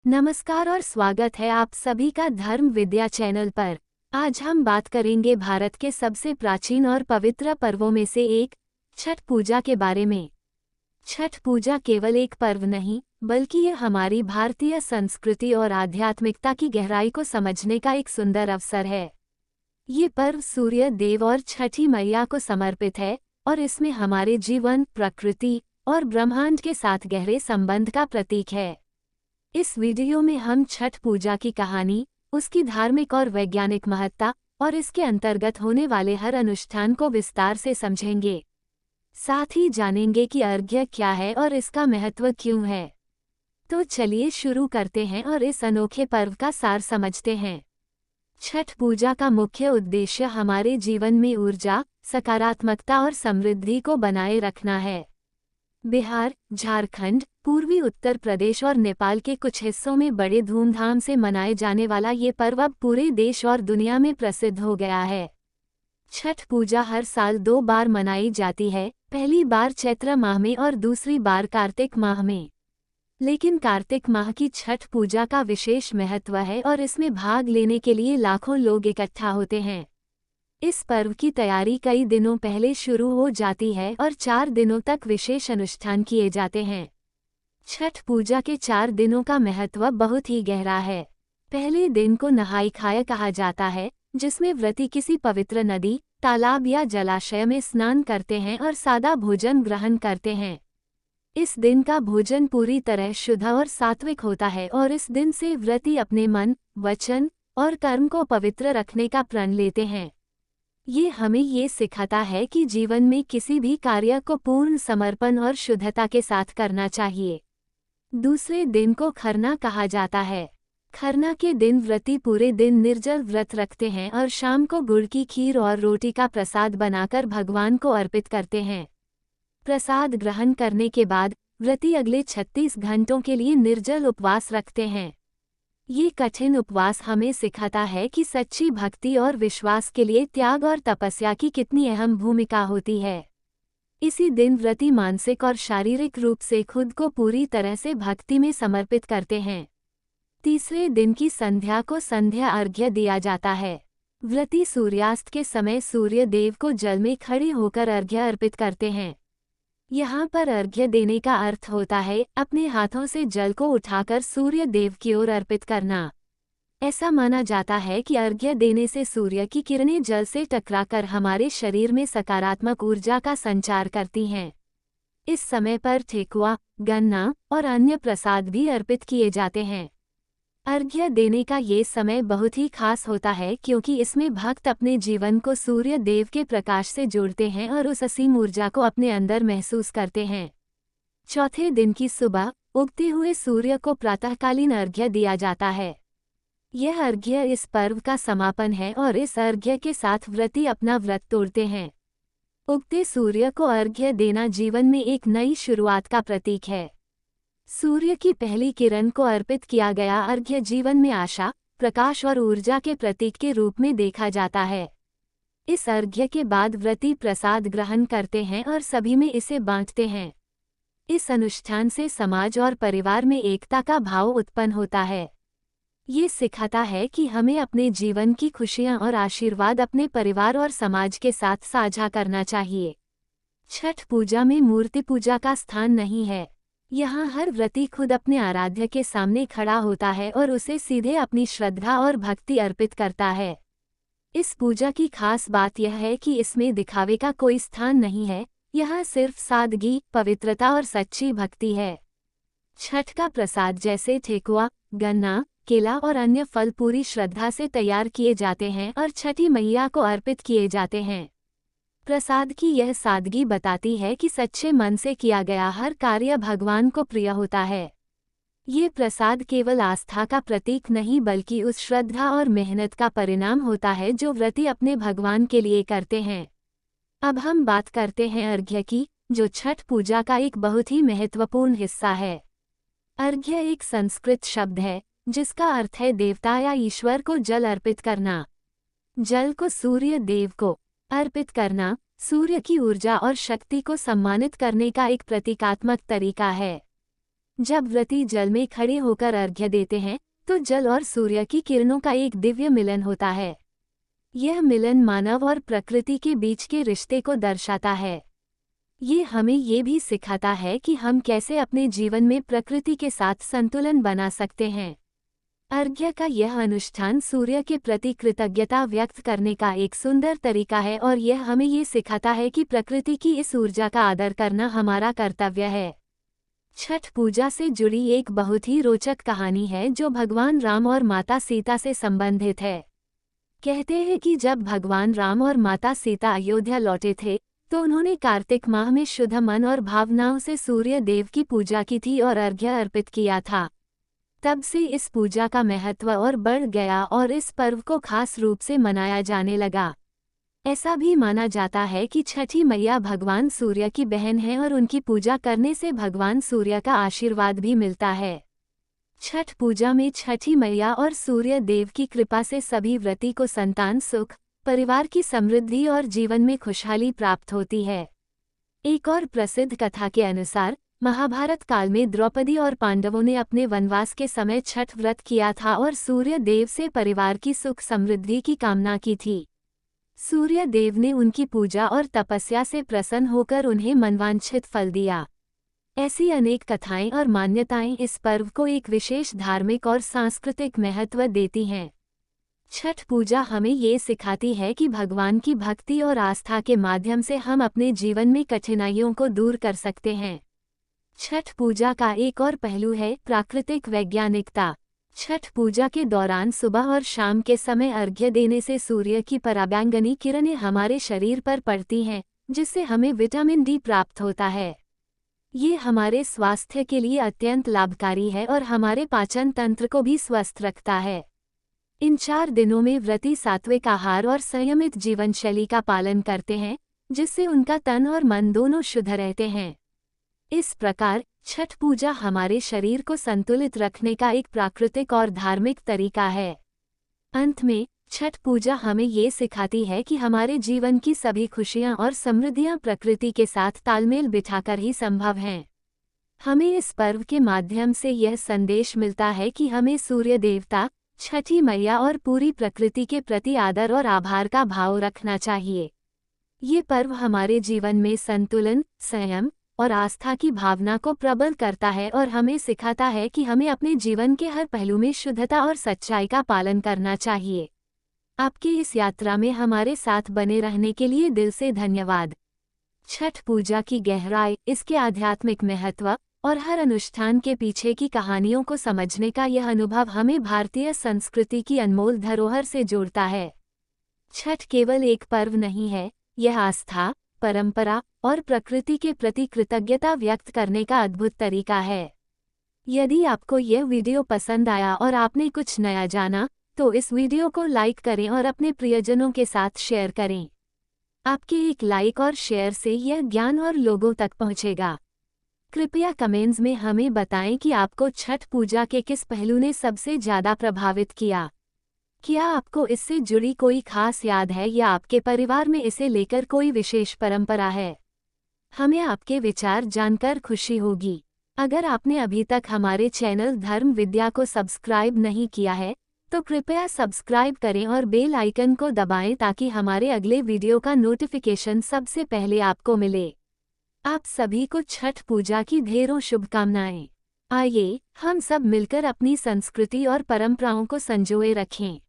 नमस्कार और स्वागत है आप सभी का धर्म विद्या चैनल पर। आज हम बात करेंगे भारत के सबसे प्राचीन और पवित्र पर्वों में से एक छठ पूजा के बारे में। छठ पूजा केवल एक पर्व नहीं, बल्कि यह हमारी भारतीय संस्कृति और आध्यात्मिकता की गहराई को समझने का एक सुंदर अवसर है। ये पर्व सूर्य देव और छठी मैया को समर्पित है और इसमें हमारे जीवन, प्रकृति और ब्रह्मांड के साथ गहरे संबंध का प्रतीक है। इस वीडियो में हम छठ पूजा की कहानी, उसकी धार्मिक और वैज्ञानिक महत्ता और इसके अंतर्गत होने वाले हर अनुष्ठान को विस्तार से समझेंगे। साथ ही जानेंगे कि अर्घ्य क्या है और इसका महत्व क्यों है। तो चलिए शुरू करते हैं और इस अनोखे पर्व का सार समझते हैं। छठ पूजा का मुख्य उद्देश्य हमारे जीवन में ऊर्जा, सकारात्मकता और समृद्धि को बनाए रखना है। बिहार, झारखंड, पूर्वी उत्तर प्रदेश और नेपाल के कुछ हिस्सों में बड़े धूमधाम से मनाए जाने वाला ये पर्व अब पूरे देश और दुनिया में प्रसिद्ध हो गया है। छठ पूजा हर साल 2 बार मनाई जाती है, पहली बार चैत्र माह में और दूसरी बार कार्तिक माह में। लेकिन कार्तिक माह की छठ पूजा का विशेष महत्व है और इसमें भाग लेने के लिए लाखों लोग इकट्ठा होते हैं। इस पर्व की तैयारी कई दिनों पहले शुरू हो जाती है और 4 दिनों तक विशेष अनुष्ठान किए जाते हैं। छठ पूजा के 4 दिनों का महत्व बहुत ही गहरा है। पहले दिन को नहाई खाया कहा जाता है, जिसमें व्रती किसी पवित्र नदी, तालाब या जलाशय में स्नान करते हैं और सादा भोजन ग्रहण करते हैं। इस दिन का भोजन पूरी तरह शुद्ध और सात्विक होता है और इस दिन से व्रती अपने मन, वचन और कर्म को पवित्र रखने का प्रण लेते हैं। ये हमें ये सिखाता है कि जीवन में किसी भी कार्य को पूर्ण समर्पण और शुद्धता के साथ करना चाहिए। दूसरे दिन को खरना कहा जाता है। खरना के दिन व्रती पूरे दिन निर्जल व्रत रखते हैं और शाम को गुड़ की खीर और रोटी का प्रसाद बनाकर भगवान को अर्पित करते हैं। प्रसाद ग्रहण करने के बाद व्रती अगले 36 घंटों के लिए निर्जल उपवास रखते हैं। ये कठिन उपवास हमें सिखाता है कि सच्ची भक्ति और विश्वास के लिए त्याग और तपस्या की कितनी अहम भूमिका होती है। इसी दिन व्रती मानसिक और शारीरिक रूप से खुद को पूरी तरह से भक्ति में समर्पित करते हैं। तीसरे दिन की संध्या को संध्या अर्घ्य दिया जाता है। व्रती सूर्यास्त के समय सूर्य देव को जल में खड़े होकर अर्घ्य अर्पित करते हैं। यहाँ पर अर्घ्य देने का अर्थ होता है अपने हाथों से जल को उठाकर सूर्य देव की ओर अर्पित करना। ऐसा माना जाता है कि अर्घ्य देने से सूर्य की किरणें जल से टकराकर हमारे शरीर में सकारात्मक ऊर्जा का संचार करती हैं। इस समय पर ठेकुआ, गन्ना और अन्य प्रसाद भी अर्पित किए जाते हैं। अर्घ्य देने का ये समय बहुत ही खास होता है क्योंकि इसमें भक्त अपने जीवन को सूर्य देव के प्रकाश से जोड़ते हैं और उस असीम ऊर्जा को अपने अंदर महसूस करते हैं। चौथे दिन की सुबह उगते हुए सूर्य को प्रातःकालीन अर्घ्य दिया जाता है। यह अर्घ्य इस पर्व का समापन है और इस अर्घ्य के साथ व्रती अपना व्रत तोड़ते हैं। उगते सूर्य को अर्घ्य देना जीवन में एक नई शुरुआत का प्रतीक है। सूर्य की पहली किरण को अर्पित किया गया अर्घ्य जीवन में आशा, प्रकाश और ऊर्जा के प्रतीक के रूप में देखा जाता है। इस अर्घ्य के बाद व्रती प्रसाद ग्रहण करते हैं और सभी में इसे बांटते हैं। इस अनुष्ठान से समाज और परिवार में एकता का भाव उत्पन्न होता है। ये सिखाता है कि हमें अपने जीवन की खुशियां और आशीर्वाद अपने परिवार और समाज के साथ साझा करना चाहिए। छठ पूजा में मूर्ति पूजा का स्थान नहीं है। यहाँ हर व्रती खुद अपने आराध्य के सामने खड़ा होता है और उसे सीधे अपनी श्रद्धा और भक्ति अर्पित करता है। इस पूजा की खास बात यह है कि इसमें दिखावे का कोई स्थान नहीं है, यहाँ सिर्फ सादगी, पवित्रता और सच्ची भक्ति है। छठ का प्रसाद जैसे ठेकुआ, गन्ना, केला और अन्य फल पूरी श्रद्धा से तैयार किए जाते हैं और छठी मैया को अर्पित किए जाते हैं। प्रसाद की यह सादगी बताती है कि सच्चे मन से किया गया हर कार्य भगवान को प्रिय होता है। ये प्रसाद केवल आस्था का प्रतीक नहीं बल्कि उस श्रद्धा और मेहनत का परिणाम होता है जो व्रती अपने भगवान के लिए करते हैं। अब हम बात करते हैं अर्घ्य की, जो छठ पूजा का एक बहुत ही महत्वपूर्ण हिस्सा है। अर्घ्य एक संस्कृत शब्द है जिसका अर्थ है देवता या ईश्वर को जल अर्पित करना। जल को सूर्य देव को अर्पित करना सूर्य की ऊर्जा और शक्ति को सम्मानित करने का एक प्रतीकात्मक तरीका है। जब व्रती जल में खड़े होकर अर्घ्य देते हैं तो जल और सूर्य की किरणों का एक दिव्य मिलन होता है। यह मिलन मानव और प्रकृति के बीच के रिश्ते को दर्शाता है। ये हमें ये भी सिखाता है कि हम कैसे अपने जीवन में प्रकृति के साथ संतुलन बना सकते हैं। अर्घ्य का यह अनुष्ठान सूर्य के प्रति कृतज्ञता व्यक्त करने का एक सुंदर तरीका है और यह हमें ये सिखाता है कि प्रकृति की इस ऊर्जा का आदर करना हमारा कर्तव्य है। छठ पूजा से जुड़ी एक बहुत ही रोचक कहानी है जो भगवान राम और माता सीता से संबंधित है। कहते हैं कि जब भगवान राम और माता सीता अयोध्या लौटे थे तो उन्होंने कार्तिक माह में शुद्ध मन और भावनाओं से सूर्य देव की पूजा की थी और अर्घ्य अर्पित किया था। तब से इस पूजा का महत्व और बढ़ गया और इस पर्व को खास रूप से मनाया जाने लगा। ऐसा भी माना जाता है कि छठी मैया भगवान सूर्य की बहन है और उनकी पूजा करने से भगवान सूर्य का आशीर्वाद भी मिलता है। छठ पूजा में छठी मैया और सूर्य देव की कृपा से सभी व्रती को संतान सुख, परिवार की समृद्धि और जीवन में खुशहाली प्राप्त होती है। एक और प्रसिद्ध कथा के अनुसार महाभारत काल में द्रौपदी और पांडवों ने अपने वनवास के समय छठ व्रत किया था और सूर्य देव से परिवार की सुख समृद्धि की कामना की थी। सूर्य देव ने उनकी पूजा और तपस्या से प्रसन्न होकर उन्हें मनवांछित फल दिया। ऐसी अनेक कथाएं और मान्यताएं इस पर्व को एक विशेष धार्मिक और सांस्कृतिक महत्व देती हैं। छठ पूजा हमें ये सिखाती है कि भगवान की भक्ति और आस्था के माध्यम से हम अपने जीवन में कठिनाइयों को दूर कर सकते हैं। छठ पूजा का एक और पहलू है प्राकृतिक वैज्ञानिकता। छठ पूजा के दौरान सुबह और शाम के समय अर्घ्य देने से सूर्य की पराबैंगनी किरणें हमारे शरीर पर पड़ती हैं, जिससे हमें विटामिन डी प्राप्त होता है। ये हमारे स्वास्थ्य के लिए अत्यंत लाभकारी है और हमारे पाचन तंत्र को भी स्वस्थ रखता है। इन 4 दिनों में व्रती सात्विक आहार और संयमित जीवनशैली का पालन करते हैं, जिससे उनका तन और मन दोनों शुद्ध रहते हैं। इस प्रकार छठ पूजा हमारे शरीर को संतुलित रखने का एक प्राकृतिक और धार्मिक तरीका है। अंत में छठ पूजा हमें ये सिखाती है कि हमारे जीवन की सभी खुशियां और समृद्धियां प्रकृति के साथ तालमेल बिठाकर ही संभव हैं। हमें इस पर्व के माध्यम से यह संदेश मिलता है कि हमें सूर्य देवता, छठी मैया और पूरी प्रकृति के प्रति आदर और आभार का भाव रखना चाहिए। ये पर्व हमारे जीवन में संतुलन, संयम और आस्था की भावना को प्रबल करता है और हमें सिखाता है कि हमें अपने जीवन के हर पहलू में शुद्धता और सच्चाई का पालन करना चाहिए। आपकी इस यात्रा में हमारे साथ बने रहने के लिए दिल से धन्यवाद। छठ पूजा की गहराई, इसके आध्यात्मिक महत्व और हर अनुष्ठान के पीछे की कहानियों को समझने का यह अनुभव हमें भारतीय संस्कृति की अनमोल धरोहर से जोड़ता है। छठ केवल एक पर्व नहीं है, यह आस्था, परंपरा और प्रकृति के प्रति कृतज्ञता व्यक्त करने का अद्भुत तरीका है। यदि आपको यह वीडियो पसंद आया और आपने कुछ नया जाना, तो इस वीडियो को लाइक करें और अपने प्रियजनों के साथ शेयर करें। आपके एक लाइक और शेयर से यह ज्ञान और लोगों तक पहुंचेगा। कृपया कमेंट्स में हमें बताएं कि आपको छठ पूजा के किस पहलू ने सबसे ज़्यादा प्रभावित किया। क्या आपको इससे जुड़ी कोई खास याद है या आपके परिवार में इसे लेकर कोई विशेष परंपरा है? हमें आपके विचार जानकर खुशी होगी। अगर आपने अभी तक हमारे चैनल धर्म विद्या को सब्सक्राइब नहीं किया है, तो कृपया सब्सक्राइब करें और बेल आइकन को दबाएं ताकि हमारे अगले वीडियो का नोटिफिकेशन सबसे पहले आपको मिले। आप सभी को छठ पूजा की ढेरों शुभकामनाएं। आइए हम सब मिलकर अपनी संस्कृति और परंपराओं को संजोए रखें।